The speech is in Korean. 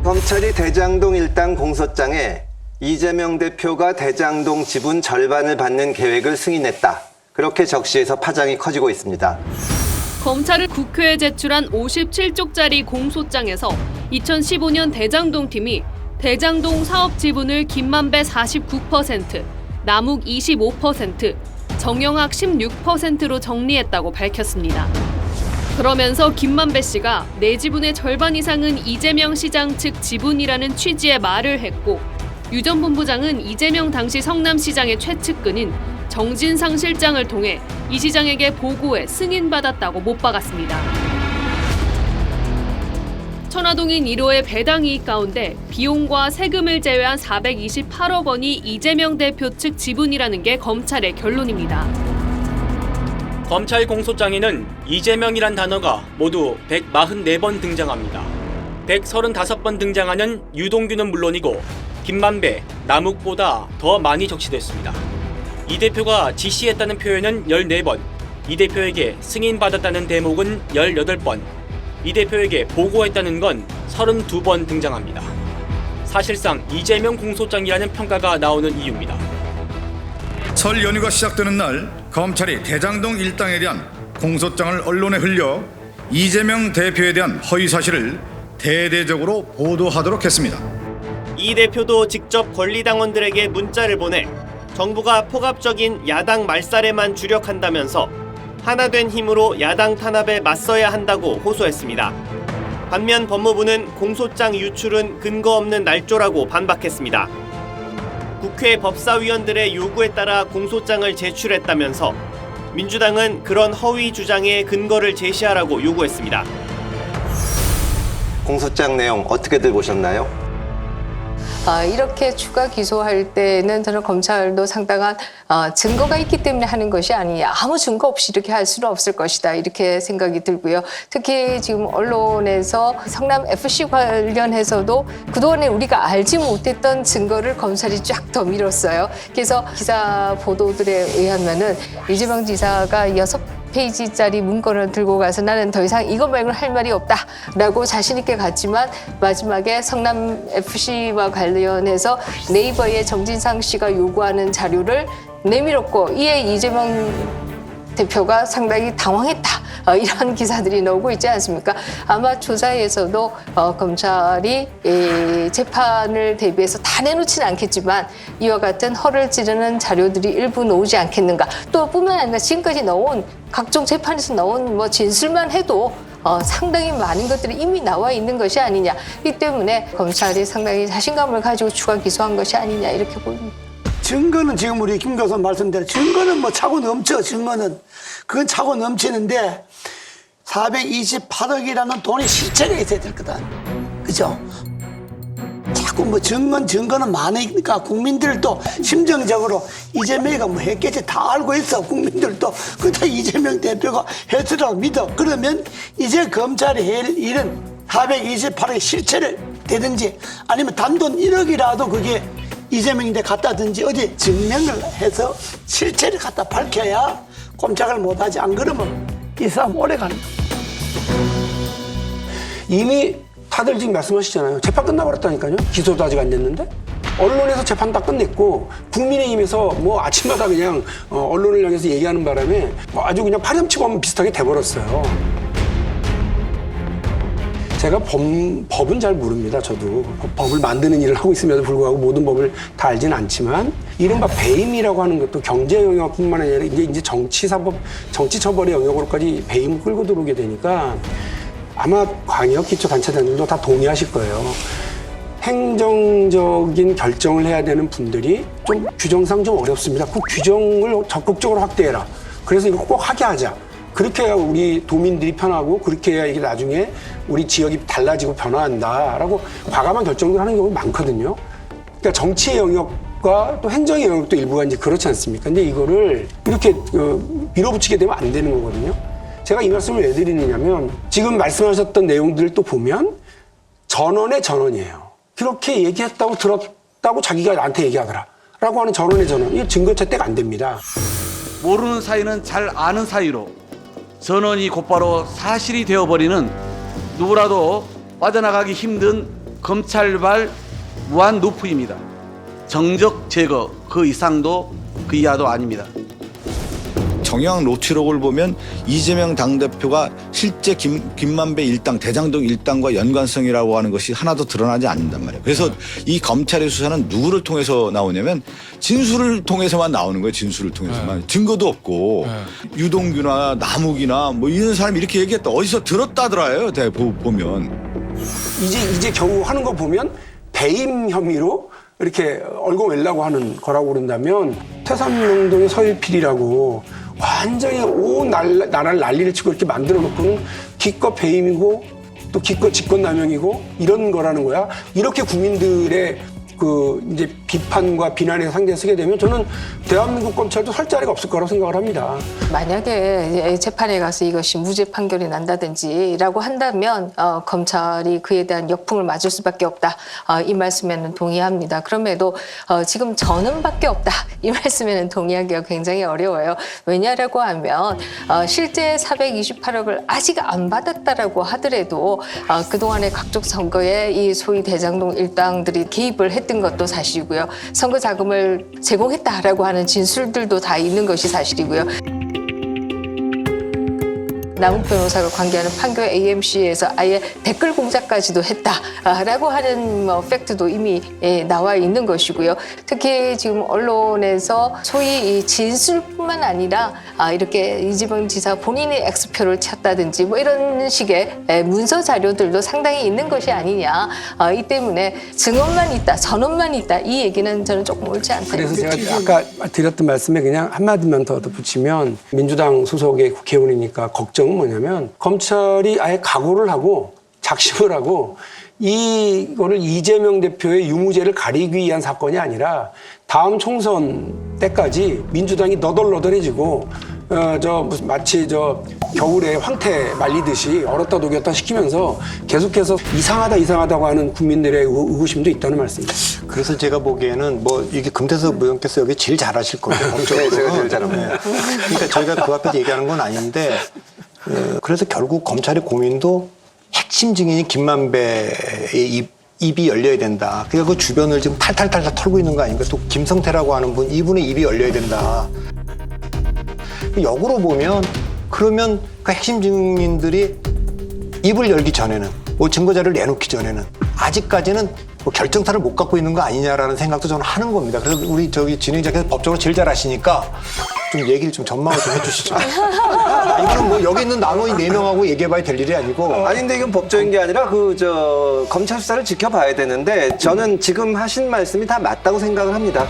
검찰이 대장동 일당 공소장에 이재명 대표가 대장동 지분 절반을 받는 계획을 승인했다. 그렇게 적시해서 파장이 커지고 있습니다. 검찰을 국회에 제출한 57쪽짜리 공소장에서 2015년 대장동 팀이 대장동 사업 지분을 김만배 49%, 남욱 25%, 정영학 16%로 정리했다고 밝혔습니다. 그러면서 김만배 씨가 내 지분의 절반 이상은 이재명 시장 측 지분이라는 취지의 말을 했고, 유 전 본부장은 이재명 당시 성남시장의 최측근인 정진상 실장을 통해 이 시장에게 보고해 승인받았다고 못 박았습니다. 천화동인 1호의 배당 이익 가운데 비용과 세금을 제외한 428억 원이 이재명 대표 측 지분이라는 게 검찰의 결론입니다. 검찰 공소장에는 이재명이란 단어가 모두 144번 등장합니다. 135번 등장하는 유동규는 물론이고 김만배, 남욱보다 더 많이 적시됐습니다. 이 대표가 지시했다는 표현은 14번, 이 대표에게 승인받았다는 대목은 18번, 이 대표에게 보고했다는 건 32번 등장합니다. 사실상 이재명 공소장이라는 평가가 나오는 이유입니다. 설 연휴가 시작되는 날 검찰이 대장동 일당에 대한 공소장을 언론에 흘려 이재명 대표에 대한 허위 사실을 대대적으로 보도하도록 했습니다. 이 대표도 직접 권리당원들에게 문자를 보내 정부가 포괄적인 야당 말살에만 주력한다면서 하나된 힘으로 야당 탄압에 맞서야 한다고 호소했습니다. 반면 법무부는 공소장 유출은 근거 없는 날조라고 반박했습니다. 국회 법사위원들의 요구에 따라 공소장을 제출했다면서 민주당은 그런 허위 주장에 근거를 제시하라고 요구했습니다. 공소장 내용 어떻게들 보셨나요? 이렇게 추가 기소할 때는 저는 검찰도 상당한 증거가 있기 때문에 하는 것이 아니냐. 아무 증거 없이 이렇게 할 수는 없을 것이다. 이렇게 생각이 들고요. 특히 지금 언론에서 성남FC 관련해서도 그동안에 우리가 알지 못했던 증거를 검찰이 쫙 더 밀었어요. 그래서 기사 보도들에 의하면은 이재명 지사가 6페이지짜리 문건을 들고 가서 나는 더 이상 이것 말고는 할 말이 없다라고 자신 있게 갔지만 마지막에 성남FC와 관련해서 네이버에 정진상 씨가 요구하는 자료를 내밀었고 이에 이재명 대표가 상당히 당황했다. 이런 기사들이 나오고 있지 않습니까? 아마 조사에서도 검찰이 재판을 대비해서 다 내놓지는 않겠지만 이와 같은 허를 찌르는 자료들이 일부 나오지 않겠는가. 또 뿐만 아니라 지금까지 나온 각종 재판에서 나온 진술만 해도 상당히 많은 것들이 이미 나와 있는 것이 아니냐. 이 때문에 검찰이 상당히 자신감을 가지고 추가 기소한 것이 아니냐 이렇게 보입니다. 증거는 지금 우리 김 교수 말씀대로 증거는 차고 넘쳐. 증거는 그건 차고 넘치는데 428억이라는 돈의 실체가 있어야 될 거다. 그죠? 자꾸 증거는 많으니까 국민들도 심정적으로 이재명이가 했겠지 다 알고 있어. 국민들도 그다 이재명 대표가 했으라고 믿어. 그러면 이제 검찰이 할 일은 428억의 실체를 되든지 아니면 단돈 1억이라도 그게 이재명인데 갖다든지 어디 증명을 해서 실체를 갖다 밝혀야 꼼짝을 못하지. 안 그러면 이 싸움 오래 가는 거야. 이미 다들 지금 말씀하시잖아요. 재판 끝나버렸다니까요. 기소도 아직 안 됐는데. 언론에서 재판 다 끝냈고 국민의힘에서 아침마다 그냥 언론을 향해서 얘기하는 바람에 아주 그냥 파렴치범 비슷하게 돼버렸어요. 제가 법은 잘 모릅니다. 저도 법을 만드는 일을 하고 있음에도 불구하고 모든 법을 다 알지는 않지만 이른바 배임이라고 하는 것도 경제 영역뿐만 아니라 이제 정치사법, 정치처벌의 영역으로까지 배임을 끌고 들어오게 되니까 아마 광역기초단체장들도 다 동의하실 거예요. 행정적인 결정을 해야 되는 분들이 좀 규정상 좀 어렵습니다. 그 규정을 적극적으로 확대해라. 그래서 이거 꼭 하게 하자. 그렇게 해야 우리 도민들이 편하고 그렇게 해야 이게 나중에 우리 지역이 달라지고 변화한다라고 과감한 결정을 하는 경우가 많거든요. 그러니까 정치의 영역과 또 행정의 영역도 일부가 이제 그렇지 않습니까? 근데 이거를 이렇게 밀어붙이게 되면 안 되는 거거든요. 제가 이 말씀을 왜 드리느냐면 지금 말씀하셨던 내용들을 또 보면 전원의 전원이에요. 그렇게 얘기했다고 들었다고 자기가 나한테 얘기하더라 라고 하는 전원의 전원. 이게 증거 채택 안 됩니다. 모르는 사이는 잘 아는 사이로 전원이 곧바로 사실이 되어버리는 누구라도 빠져나가기 힘든 검찰발 무한 루프입니다. 정적 제거 그 이상도 그 이하도 아닙니다. 정영 노트록을 보면 이재명 당대표가 실제 김만배 일당, 대장동 일당과 연관성이라고 하는 것이 하나도 드러나지 않는단 말이에요. 그래서 이 검찰의 수사는 누구를 통해서 나오냐면 진술을 통해서만 나오는 거예요. 진술을 통해서만. 증거도 없고 유동규나 남욱이나 뭐 이런 사람이 이렇게 얘기했다. 어디서 들었다더라요. 보면. 이제 겨우 하는 거 보면 배임 혐의로 이렇게 얽어매려고 하는 거라고 그런다면 태산명동의 서일필이라고 완전히 온 나라를 난리를 치고 이렇게 만들어 놓고는 기껏 배임이고 또 기껏 직권남용이고 이런 거라는 거야. 이렇게 국민들의 그 이제 비판과 비난의 상대에 서게 되면 저는 대한민국 검찰도 설 자리가 없을 거라고 생각을 합니다. 만약에 재판에 가서 이것이 무죄 판결이 난다든지라고 한다면 검찰이 그에 대한 역풍을 맞을 수밖에 없다. 이 말씀에는 동의합니다. 그럼에도 지금 전음밖에 없다. 이 말씀에는 동의하기가 굉장히 어려워요. 왜냐라고 하면 실제 428억을 아직 안 받았다라고 하더라도 그동안의 각종 선거에 이 소위 대장동 일당들이 개입을 했던 것도 사실이고요. 선거 자금을 제공했다라고 하는 진술들도 다 있는 것이 사실이고요. 남욱 변호사가 관계하는 판교 AMC에서 아예 댓글 공작까지도 했다라고 하는 팩트도 이미 나와 있는 것이고요. 특히 지금 언론에서 소위 이 진술뿐만 아니라 이렇게 이재명 지사 본인이 X표를 찼다든지 뭐 이런 식의 문서 자료들도 상당히 있는 것이 아니냐. 이 때문에 증언만 있다, 전언만 있다 이 얘기는 저는 조금 옳지 않다. 그래서 제가 아까 드렸던 말씀에 그냥 한마디만 더 덧붙이면 민주당 소속의 국회의원이니까 걱정은 뭐냐면 검찰이 아예 각오를 하고 작심을 하고 이거를 이재명 대표의 유무죄를 가리기 위한 사건이 아니라 다음 총선 때까지 민주당이 너덜너덜해지고 무슨 마치 겨울에 황태 말리듯이 얼었다 녹였다 시키면서 계속해서 이상하다고 하는 국민들의 의구심도 있다는 말씀입니다. 그래서 제가 보기에는 뭐 이게 금태섭 의원께서 여기 제일 잘하실 거예요. 네, 제가 제일 잘합니다. 그러니까 저희가 그 앞에서 얘기하는 건 아닌데 그래서 결국 검찰의 고민도 핵심 증인이 김만배의 입이 열려야 된다. 그러니까 그 주변을 지금 탈탈탈탈 털고 있는 거 아닌가. 또 김성태라고 하는 분, 이분의 입이 열려야 된다. 역으로 보면 그러면 그 핵심 증인들이 입을 열기 전에는 뭐 증거자료를 내놓기 전에는 아직까지는 뭐 결정타를 못 갖고 있는 거 아니냐라는 생각도 저는 하는 겁니다. 그래서 우리 진행자께서 법적으로 제일 잘 아시니까 좀 얘기를 좀 전망을 좀 해주시죠. 이거는 뭐 여기 있는 나머지 4명하고 얘기해봐야 될 일이 아니고. 아니 근데 이건 법적인 게 아니라 검찰 수사를 지켜봐야 되는데 저는 지금 하신 말씀이 다 맞다고 생각을 합니다.